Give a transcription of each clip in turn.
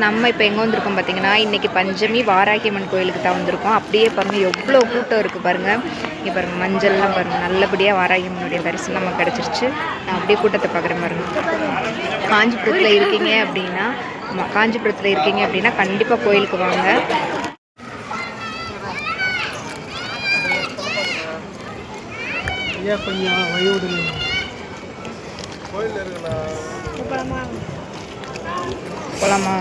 நம்ம இப்போ எங்கே வந்திருக்கோம் பார்த்தீங்கன்னா, இன்றைக்கி பஞ்சமி வாராகியம்மன் கோயிலுக்கு தான் வந்திருக்கோம். அப்படியே பாருங்கள் எவ்வளோ கூட்டம் இருக்குது பாருங்கள். இங்கே பாருங்கள் மஞ்சள்லாம் பாருங்கள், நல்லபடியாக வாராகியம்மனுடைய தரிசனம் நமக்கு கிடச்சிருச்சு. நான் அப்படியே கூட்டத்தை பார்க்குறேன் பாருங்கள். காஞ்சிபுரத்தில் இருக்கீங்க அப்படின்னா கண்டிப்பாக கோயிலுக்கு வாங்க. போலாமா?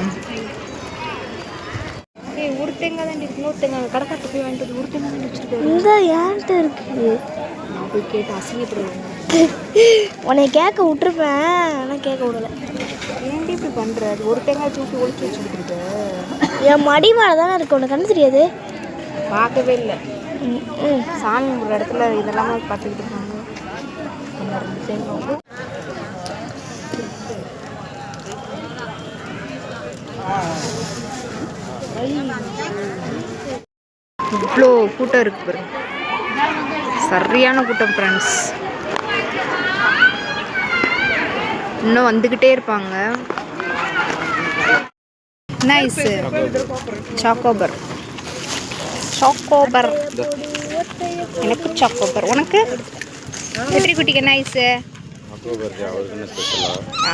ஒரு தேங்காய் தான் இருக்கு, இன்னொரு தேங்காய் கடைக்காட்டு போய் வாங்கிட்டு ஒரு தேங்காய் தான் வச்சுருக்கேன். இந்த ஏன்ட்ட இருக்கு, நான் போய் கேட்டு அசிங்கப்படுவேன். உன்னை கேட்க விட்டுருப்பேன், ஆனால் கேட்க விடலை. ஏன்டி இப்படி பண்ணுற? அது ஒரு தேங்காய் தூக்கி ஒழிச்சு வச்சுக்கிட்டு என் மடி மேலே தானே இருக்கு, உனக்கு கண்ணு தெரியாது? பார்க்கவே இல்லை. சாமி ஒரு இடத்துல இதெல்லாம் பார்த்துக்கிட்டு இருக்காங்க. தேங்காய் இவ்வளோ கூட்டம் இருக்கு பாருங்க, சரியான கூட்டம் ஃப்ரெண்ட்ஸ். இன்னும் வந்துக்கிட்டே இருப்பாங்க. நைஸ் சாக்கோபர், சாக்கோபர் எனக்கு சாக்கோபர். உனக்கு வெற்றி குட்டிக்கு நைஸு.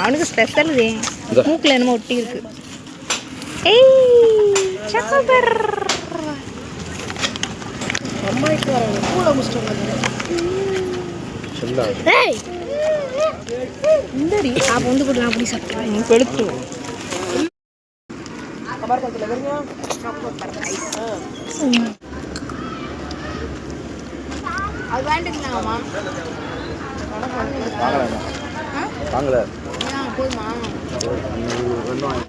அவனுக்கு ஸ்பெஷல் மூக்கில் என்னமோ ஒட்டி இருக்கு. ஏய் சாக்கோபர் வந்து கூட அப்படி சாப்பிடுவேன் பெடுத்துருவோம். அது வேண்டுங்களாமா போதுமா?